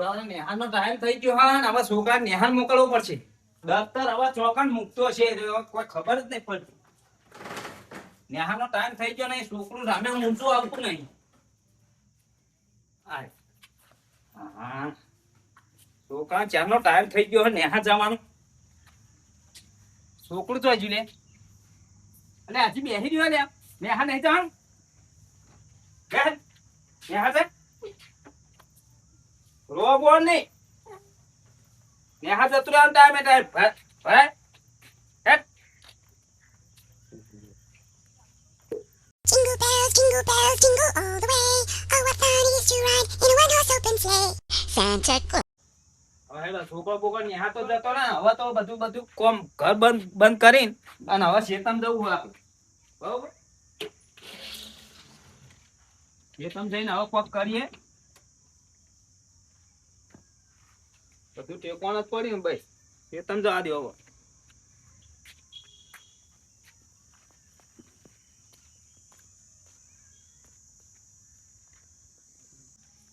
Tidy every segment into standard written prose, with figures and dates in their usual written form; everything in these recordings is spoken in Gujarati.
છોકરાઓને નેહાનો ટાઈમ થઈ ગયો હા ને હવે છોકરા નેહાન મોકલવું પડશે. દફતર હવે ચોકન મૂકતો છે કોઈ ખબર જ નહીં પડતી. નેહાનો ટાઈમ થઈ ગયો નહીં છોકરું સામે ઊંચું આવતું નહીં. હા છોકરા ચારનો ટાઈમ થઈ ગયો નેહા જવાનું. છોકરું તો હજુ લે એટલે હજી બેસી રહ્યો લે નેહા નહીં જવાનું. નેહા છે રો બોલ નહીં. નેહા જતું રહેવાનું ટાઈમે ટાઈમ ભાઈ Jingle bells, jingle all the way. Oh, what fun it is to ride in a one-horse open sleigh. Santa Claus. હવે છોકરો બોકરો નેહા તો જતો ને હવે તો બધું કોમ ઘર બંધ કરીને અને હવે શેતમ જવું આપણે બરોબર. શેતમ જઈને હવે કોક કરીએ બધું ટેકોણ જ પડ્યું ભાઈ. શેતમ જવા દો હવે.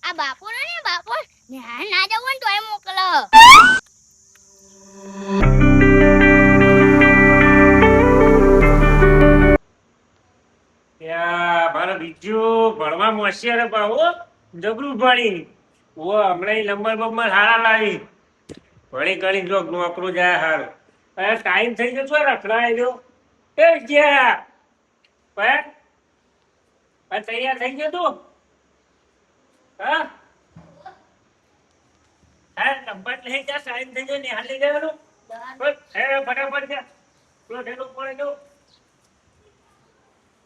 આ બાપો ને બાપો ના જવું તો એ મોકલો. મારો બીજું ભણવા હોશિયાર પાહો જબરું ભણી ઓ હમણાં નંબર બંબર હારા લાવી ભણી કરી જો નોકરું જાય હારું. હવે ટાઈમ થઈ ગયો છો રખડાય જો એ ગયા તૈયાર થઈ ગયો તું હા નંબર લઈ જા ટાઈમ થઈ ગયો ને હાલી જવાનું ફટાફટ જા પેલો ઢેલો પડે જો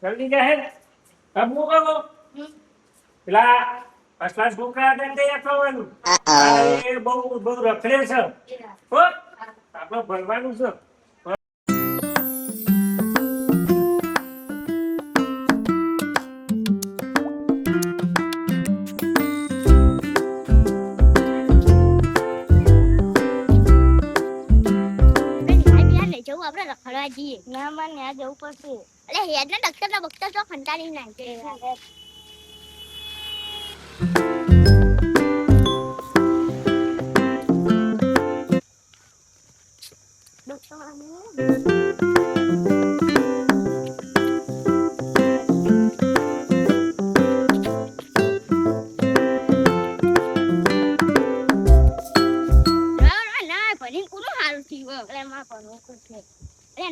જલ્દી જા હે હું કહો પેલા અસલાસ છોકરા તૈયાર થવાનું એ બહુ રખડે છે હો આપણે ભણવાનું છે. આપણે રખડવા જઈએ. ના મને ત્યાં જવું પડશે. એટલે હેડ ને ડોક્ટર બક્ટર તો ખંટાળી નાખે.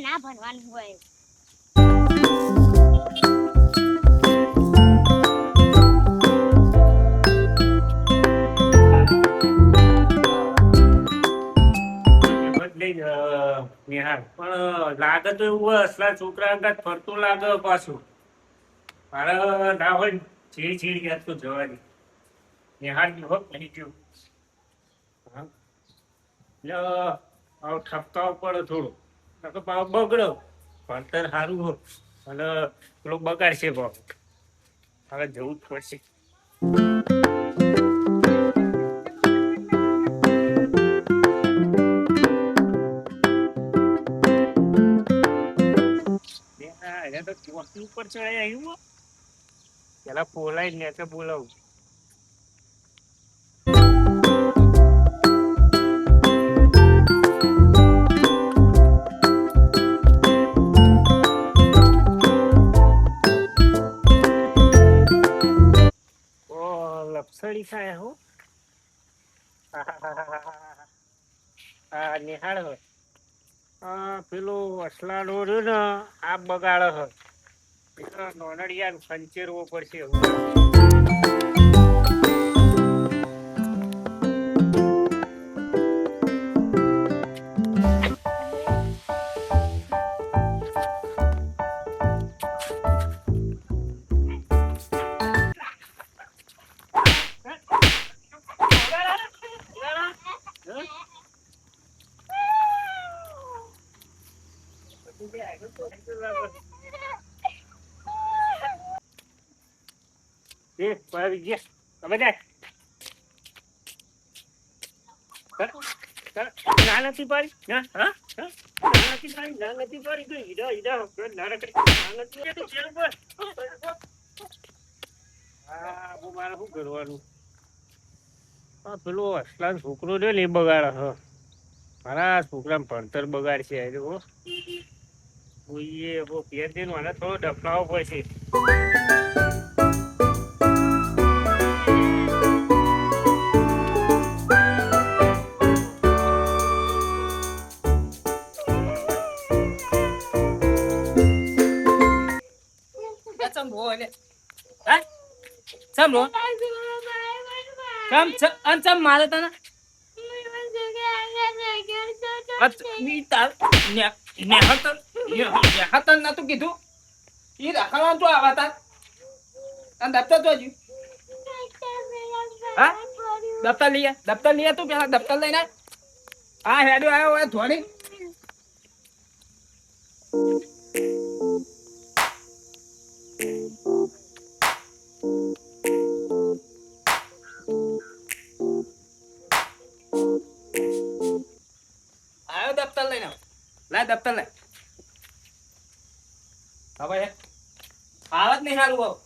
ના ભણવાનું હોય નિહાર પણ લાગે તો એવું અસલા છોકરા અંગત ફરતું લાગે પાછું મારે ના હોય ચીડ યાદ તો જવાની નિહાર હોત નહીં ગયું એટલે ઠપકાવ પડે થોડું બગડો ભણતર સારું હો અને પેલો બગાડશે ભાવ હવે જવું જ પડશે. ઉપર ચડાય આવ્યું પેલા બોલાય ને તો બોલાવું લપસડી થાય હું નિહાળ હોય પેલો અસલાડો રહ્યો ને આ બગાડે હોય નોનડિયા સંચેરવો પડશે એવું. નથી પાડી નથી પાડી હીરા હીરા હા મારે શું કરવાનું આ પેલો અસલાન છોકરો રહ્યો ને એ બગાડે હ મારા છોકરા ભણતર બગાડ છે આજે હો કોઈએ ઘેર જઈને મને થોડો ડફડાવો પડશે. ચમ ભો એટલે હા ચમ રો ચમ મારે તને ઈ તાર નેહતન નતું કીધું ઈ રાખવાનું તો આવા તાર અને દફતર તો હજુ હા દફતર લઈએ તું પેલા દફતર લઈને હા હેડો આવ્યો હોય ધોની આવ્યો દફતર લઈને લાય દફતર લાય હવે હાલત નહીં સારું બહુ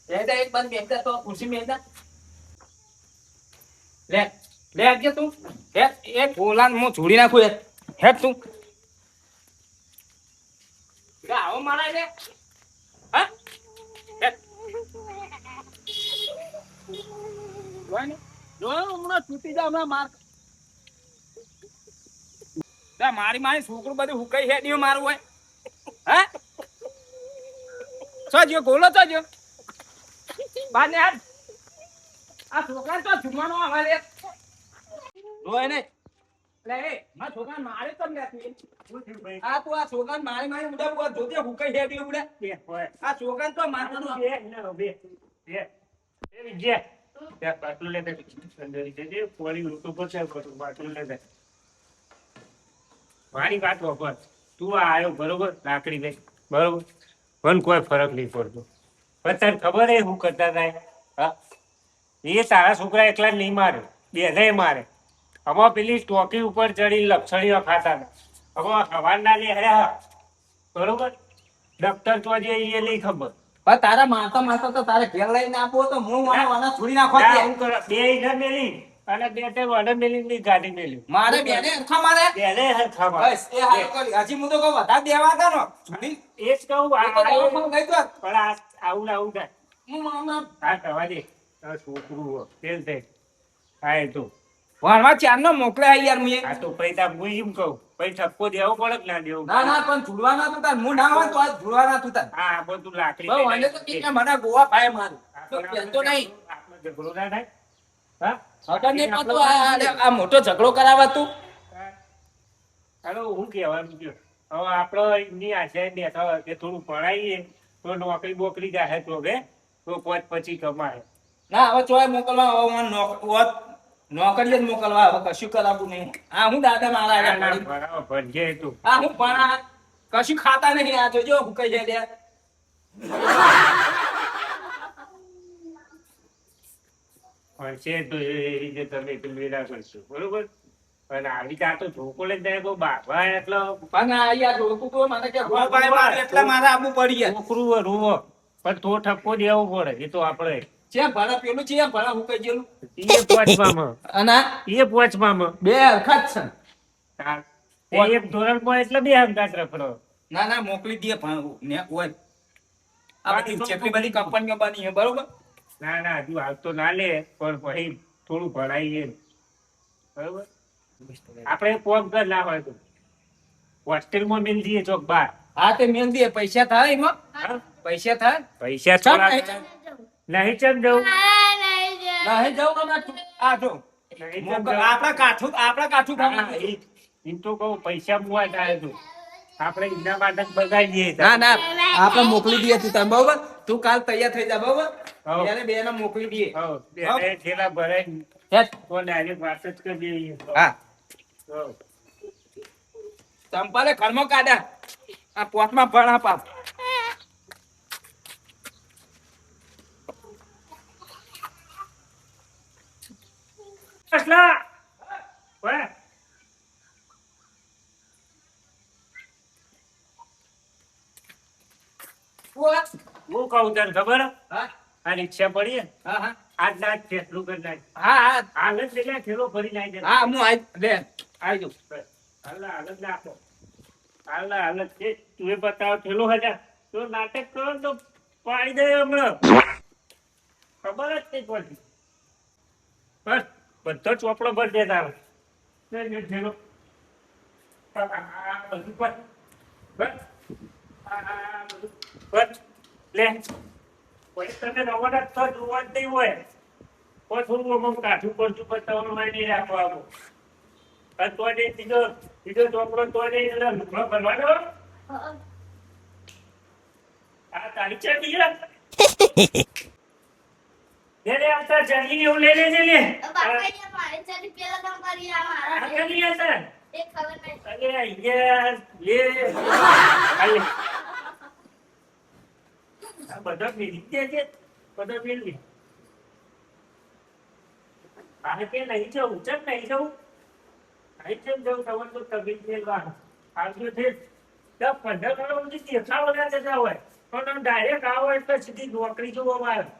બેસા એક બંધ બેસા તો ખુરશી બેસા લે લે આજે તું હે એ ફોલાન હું છોડી નાખું હે તું આવો મારા લે હા હમણાં તૂટી જા હમણાં મારી મારી છોકરું બધું હુકાઈ હેડ્યું મારું હોય હા ચોજો ગોલો ચોજો બાર ને હાથ આ છોકરા તો જુમાનો આવે રે રોય ને લે એ મારા છોકરા મારે તો નથી આ તું આ છોકરા મારી મારી ઉડા ઉડા જોજે હુકાઈ હેડ્યું ઉડા આ છોકરા તો મારવાનું બે વિજય ત્યાં બાટલું લેતા અંદર જજે પોળી ઋતુ પર છે બાટલું લેતા મારી વાત વગર તું આવ્યો બરોબર લાકડી લઈ બરોબર પણ કોઈ ફરક નહીં પડતો પણ તને ખબર એ શું કરતા હતા હા એ તારા છોકરા એકલા જ નહીં મારે બેને મારે આમાં પેલી ટોકી ઉપર ચડી લક્ષણીઓ ખાતા હતા આમાં સવારના લે હર્યા બરોબર ડોક્ટર તો જે એ નહીં ખબર પણ તારા મારતા તો તારે ઘેર લઈને આપો તો હું વાના છોડી નાખો બે ઇધર મેલી અને બે તે વડે મેલી ની ગાડી મેલી મારે બેને હરખા મારે બેને હરખા મારે બસ એ હાલ કરી હજી હું તો કહું વધારે દેવા હતા નો છોડી એ જ કહું આ તો દવાખાનું ગઈ તો પણ આ આવું થાય હું મામા હા થવા દે છોકરું તેલ થાય હા એ તો વારવા ચાર નો મોકલે યાર મુએ આ તો પૈસા હું એમ કહું પૈ ઠપકો દેવો પડે કે ના દેવો ના પણ ઝુડવાના તું તાર હું ના હોય તો આ ઝુડવાના તું તાર હા બધું લાકડી બહુ વાંધો તો કે મને ગોવા પાય મારું તો તો નહીં આપણે ઝઘડો ના થાય હા હટન ને પણ તું આ મોટો ઝઘડો કરાવવા તું હાલો હું કહેવાનું છું હવે આપણો એમની આશા બેઠા કે થોડું ભણાવીએ તો નોકરી બોકરી જાહે તો હવે તો પોત પછી કમાય ના હવે ચોય મોકલવા હવે મને નોકરી જ મોકલવા હવે કશું કરાવવું નહીં હા હું દાદા મારા બરાબર ભણજે તું હા હું પણ કશું ખાતા નહીં આ જોજો હું કઈ જાય ભણશે તો એ રીતે તમે મેળા કરશો બરોબર અને આવી ત્યાં તો છોકરો જ જાય તો બાપા એટલે પણ આ યાર રોકું તો મને કે ગોવા પાય મારું એટલે મારે આબુ પડી ગયા છોકરું રૂવો પણ તો ઠપકો દેવો પડે એ તો આપણે છે ભણા પેલું છે ભણા હું કઈ ગયેલું એ પોચમાં અને એ પોચમાં બે હરખા જ છે એક ધોરણમાં એટલે બે હંગાત રખડો ના મોકલી દે પણ ને હોય આ બધી જેટલી બધી કંપનીઓ બની છે બરોબર ના હજુ હાલ તો ના લે પણ પછી થોડું ભણાવીએ બરોબર આપણે પોક ઘર ના હોય તો હોસ્ટેલમાં મિલ દઈએ ચોક બાર હા તે મેલ દે પૈસા થાય એમાં પૈસા થાય પૈસા થોડા નહીં ચમ જવું નહીં જવું આ જો આપણા કાઠું એમ તો કહું પૈસા મુવા થાય તો આપણે એના માટે બગાડી દઈએ ના આપણે મોકલી દઈએ તું તમે બરોબર તું કાલ તૈયાર થઈ જા બરોબર ત્યારે બે ને મોકલી દઈએ થેલા ભરાય તો ડાયરેક્ટ વાત જ કરી દઈએ હા ચંપાલે ઘરમાં કાઢ્યા આ પોટમાં ભણા પાપ હું કહું તને ખબર હા આ રિક્ષા પડી હા આજ ના જ ફેસલું કરી નાખ. હા હા હાલ જ પેલા થેલો ભરી નાખી દે. હા હું લે આવી જાઉં. હાલ જ નાખો. હાલ જ છે. તું એ બતાવો થેલો હજાર. તો નાટક કરો ને તો પાડી દે હમણાં. ખબર જ નહીં પડતી. બસ બધો ચોપડો ભરી દે તારો. લે થેલો. બધું પર. બસ. બધું પર. લે. કોઈ તને રવાના તો જોવા જ નહીં હોય. કોઈ થોડું અમુક કાઠું પડતું બતાવવાનું મારી નહીં રાખવા આવું. અને તો બીજો ચોપડો તો એટલે લુગડો ભરવાનો. આ તારી ચાટી છે. લે આવતા જલ્દી એવું લઈ લેજે લે. આ કરી આવતા. અરે યાર લે. આલે. આ બધા મેલી દે છે. બધા મેલી. આને કે નહીં જવું ચમ નહીં જવું. અહીં કેમ જવું તમારે તો તબીબ ને આવજો છે 10-15 કરોડ સુધી દેખા વગર જતા હોય પણ ડાયરેક્ટ આવો એટલે સીધી નોકરી જોવામાં આવે.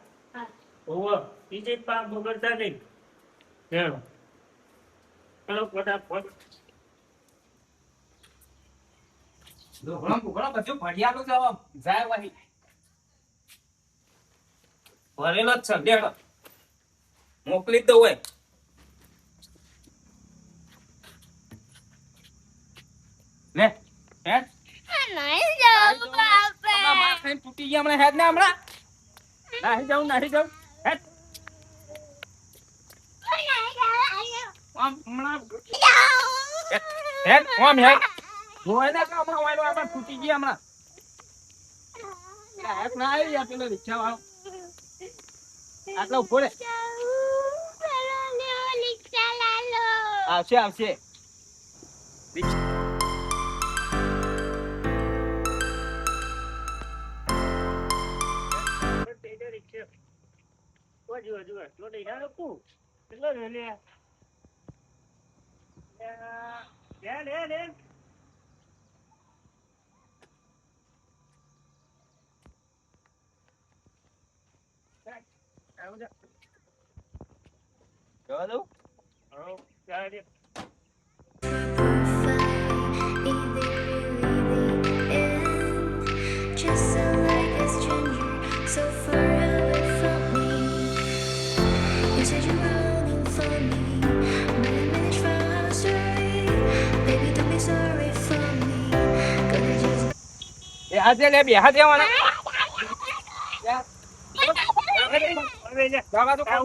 હોવ બીજે પાક બગડતા નહીં. ચલો ચલો ફટાફટ. ઢોકળો ભૂગળો બધું ભડિયાનું જવાબ જાય વહી ભરેલો જ છે દેખો મોકલી જ દઉં હોય લે હે નહીં જવું બાપે. હમણાં માર ખાઈને તૂટી ગયા હમણાં હેડ ને હમણાં નાહી જાઉં હેડ આમ હમણાં હેડ જોઈ ને કે હમણાં વાયલો આપણે તૂટી ગયા હમણાં હેડ ના આવી ગયા પેલો રિક્ષા વાળો આટલા ઉભો રે આવશે જવા દઉં Just so like a stranger, so far away from me. You said you're running for me, but I managed from our story. Baby, don't be sorry for me, 'cause I just એ હાથે લે બે હાથે આવવાના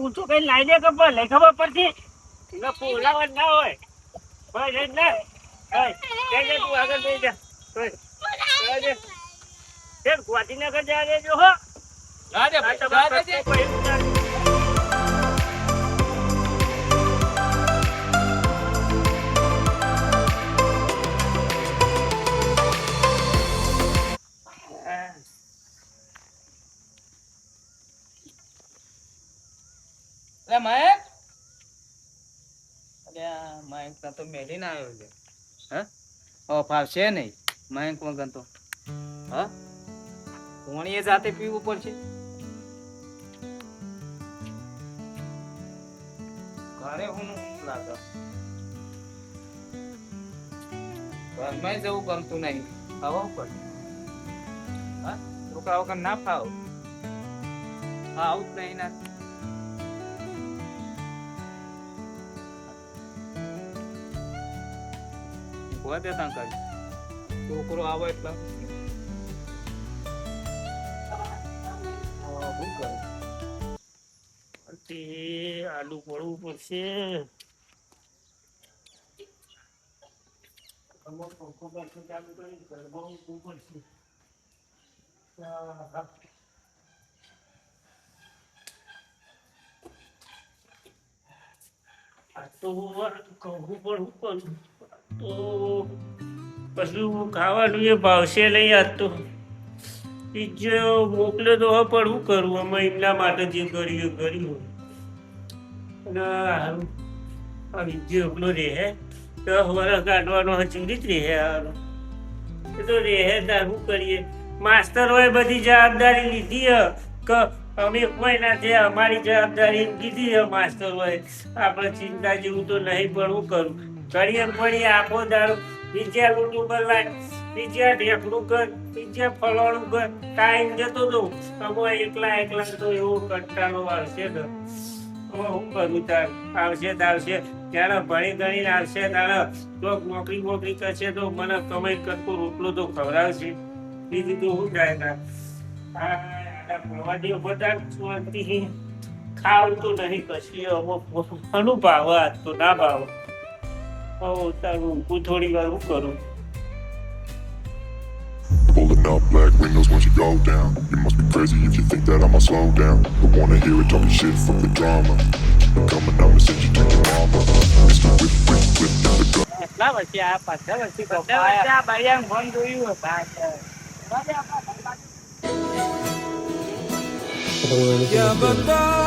ઊંચું કઈ લાઈ દે ખબર લઈ ખબર પડતી બોલાવા ના હોય બસ એ જ ને તું આગળ જઈ જા ગાંધીનગર જા દેજો હો અરે મયંક અલ્યા મયંક તો મેલી ના આવ્યો છે હા ઓ ફાવશે નહીં મયંક વગર તો હા પાણી એ જાતે પીવું પડશે ઘરે હું લાગે ઘરમાં જવું ગમતું નહીં ખાવા પડે હા છોકરા વગર ના ફાવ હા આવું જ નહીં ના વધે તાં કરી છોકરો આવે એટલે શું કરે આલુ પડવું પડશે ચાલુ કરી પડશે આ તો કહું પણ તો કશું ખાવાનું એ ભાવશે નહીં આજ તો બીજો મોકલ્યો તો હવે પણ શું કરવું અમે એમના માટે જે કર્યું અને હારું આ બીજો એકલો રહે 10 વર્ષ કાઢવાનો ચૂરી જ રહે હારું એ તો રહે તાર શું કરીએ માસ્તરોએ બધી જવાબદારી લીધી કે અમે કોઈ ના છે, અમારી જવાબદારી કીધી છે માસ્ટર હોય, આપણે ચિંતા જેવું તો નહીં, પણ હું કરું કરીએ પડીએ આખો દાડો બીજા લૂંટું બદલાય, બીજા ઢેકડું કર, બીજા ફલાણું કર, ટાઈમ જતો તો અમારે એકલા તો એવો કંટાળો આવશે ને. હવે હું કરું તાર આવશે ત્યારે ભણી ગણીને આવશે તારે તો નોકરી કરશે તો મને કમાઈ કરતો રોટલો તો ખવડાવશે, બીજું તો શું થાય તાર. ભણવા બધા ખાવું તો નહીં કશી અનું ભાવ આજ તો ના ભાવ. તારું હું થોડી વાર હું કરું. Pulling up black windows once you go down. You must be crazy if you think that I'ma slow down. Don't wanna hear it talking shit, fuck the drama. I'm coming, I'ma send you to your mama. Mr. Whip, in the gun. કેટલા વર્ષે આ 15 વર્ષથી આ બારિયાનું ફોન જોયું क्या बता